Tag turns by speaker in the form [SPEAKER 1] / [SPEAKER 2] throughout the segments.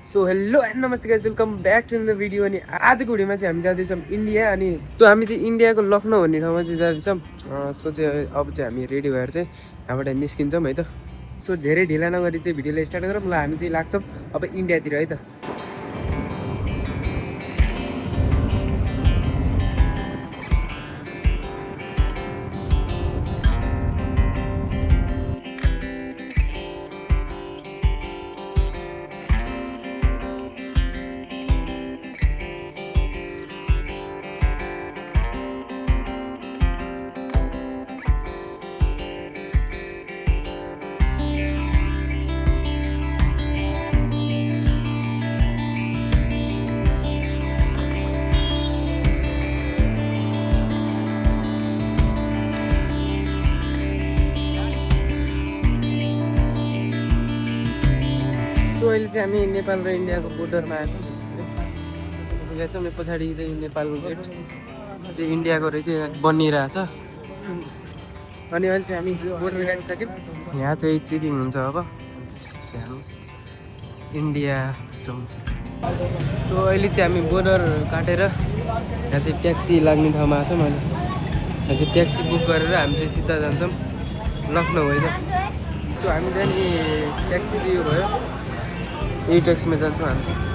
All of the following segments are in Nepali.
[SPEAKER 1] So hello and namaste guys, welcome back to the video. अनि आजको भिडियोमा चाहिँ हामी जाँदैछौँ इन्डिया। अनि त्यो हामी चाहिँ इन्डियाको लखनऊ भन्ने ठाउँमा चाहिँ जाँदैछौँ। सो चाहिँ अब चाहिँ हामी रेडी भएर चाहिँ यहाँबाट निस्किन्छौँ है त। सो धेरै ढिला नगरी चाहिँ भिडियोलाई स्टार्ट गरौँ ल। हामी चाहिँ लाग्छौँ अब इन्डियातिर है त। सो अहिले चाहिँ हामी नेपाल र इन्डियाको बोर्डरमा आएछौँ। पुगेछौँ। यो पछाडि चाहिँ नेपालको गेट चाहिँ इन्डियाको रहेछ बनिरहेछ। अनि अहिले चाहिँ हामी बोर्डर काटिसक्यौँ। यहाँ चाहिँ चेकिङ हुन्छ अब हामी इन्डिया जाउँ। सो अहिले चाहिँ हामी बोर्डर काटेर यहाँ चाहिँ ट्याक्सी लाग्ने ठाउँमा आछौँ। अनि यहाँ चाहिँ ट्याक्सी बुक गरेर हामी चाहिँ सिधा जान्छौँ लखनऊ है त। सो हामी चाहिँ नि ट्याक्सी चाहिँ यो भयो, यही ट्याक्सीमा जान्छौँ हामी चाहिँ।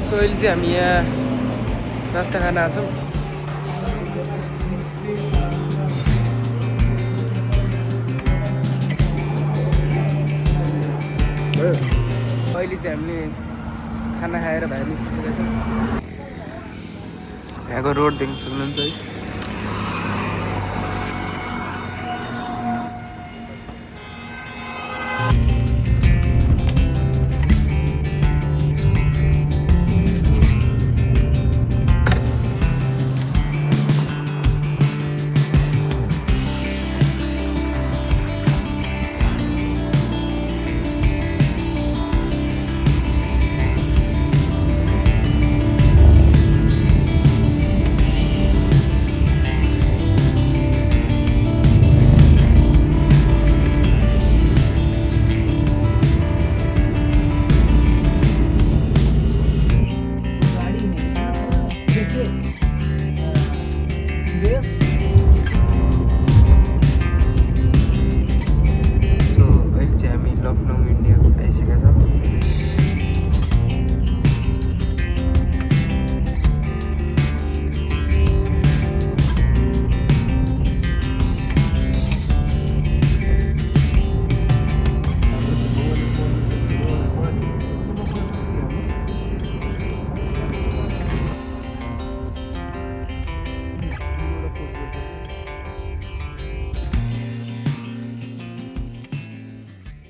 [SPEAKER 1] सो अहिले चाहिँ हामी यहाँ नास्ता खान आछौँ। अहिले चाहिँ हामीले खाना खाएर बाहिर निस्किसकेका छौँ। यहाँको रोड देख्न सक्नुहुन्छ है।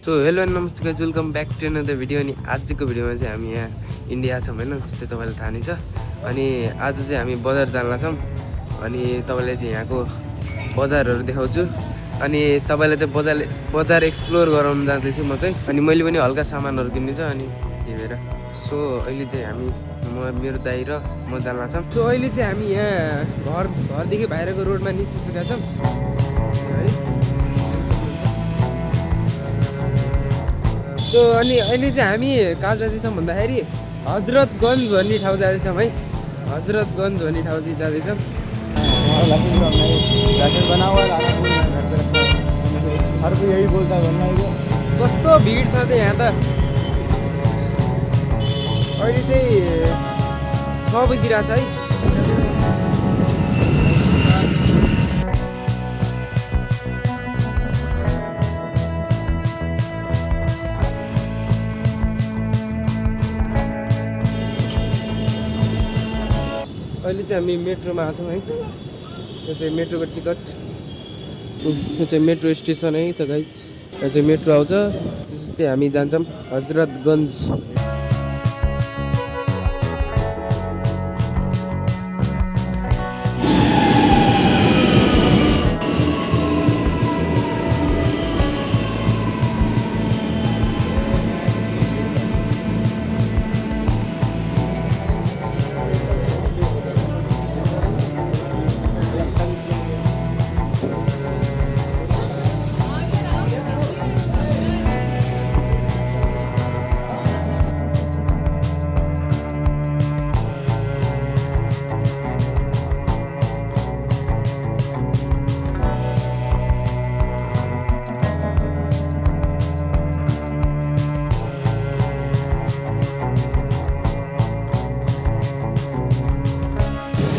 [SPEAKER 1] So hello and namaste guys, welcome back to another video. अनि आजको भिडियोमा चाहिँ हामी यहाँ इन्डिया छौँ होइन, जस्तै तपाईँलाई थाहा नै छ। अनि आज चाहिँ हामी बजार जान लाग्छौँ। अनि तपाईँलाई चाहिँ यहाँको बजारहरू देखाउँछु। अनि तपाईँलाई चाहिँ बजार एक्सप्लोर गराउनु जाँदैछु म चाहिँ। अनि मैले पनि हल्का सामानहरू किन्नु छ, अनि त्यही भएर सो अहिले चाहिँ हामी मेरो दाइ र म जान लाग्छौँ। सो अहिले चाहिँ हामी यहाँ घरदेखि बाहिरको रोडमा निस्किसकेका छौँ है। सो अनि अहिले चाहिँ हामी कहाँ जाँदैछौँ भन्दाखेरि हजरतगञ्ज भन्ने ठाउँ जाँदैछौँ है। हजरतगञ्ज भन्ने ठाउँ चाहिँ जाँदैछौँ। कस्तो भिड छ त यहाँ त। अहिले चाहिँ 6 बजिरहेछ है। चाहिँ हामी मेट्रोमा छौँ है। यो चाहिँ मेट्रोको टिकट, यो चाहिँ मेट्रो स्टेसन है त गाइज। यहाँ चाहिँ मेट्रो आउँछ, त्यसपछि हामी जान्छौँ हजरतगञ्ज।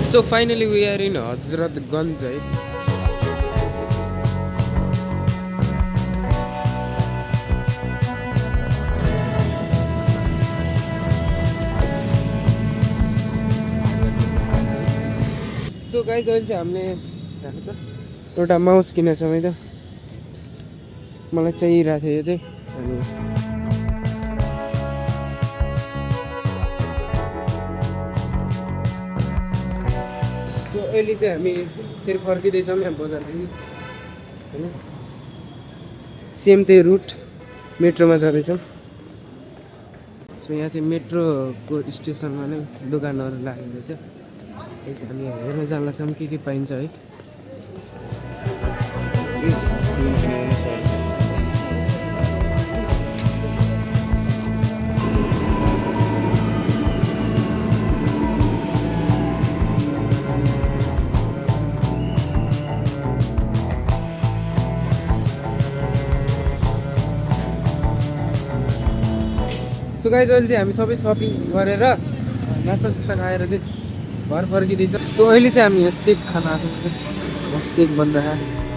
[SPEAKER 1] So finally we are in हजरतगञ्ज है। सो गाइज अहिले चाहिँ हामीले एउटा माउस किनेको छौँ है त, मलाई चाहिरहेको थियो यो चाहिँ। अनि सो अहिले चाहिँ हामी फेरि फर्किँदैछौँ यहाँ बजारदेखि होइन, सेम त्यही रुट मेट्रोमा जाँदैछौँ। सो यहाँ चाहिँ मेट्रोको स्टेसनमा नै दोकानहरू लागेको छ, यो चाहिँ हामी हेर्न जान लाग्छौँ के पाइन्छ है। सो गाइज अहिले चाहिँ हामी सबै सपिङ गरेर नास्ता सास्ता खाएर चाहिँ घर फर्किँदैछ। सो अहिले चाहिँ हामी यहाँ सेक खान आएको, सेक बनिरहेको।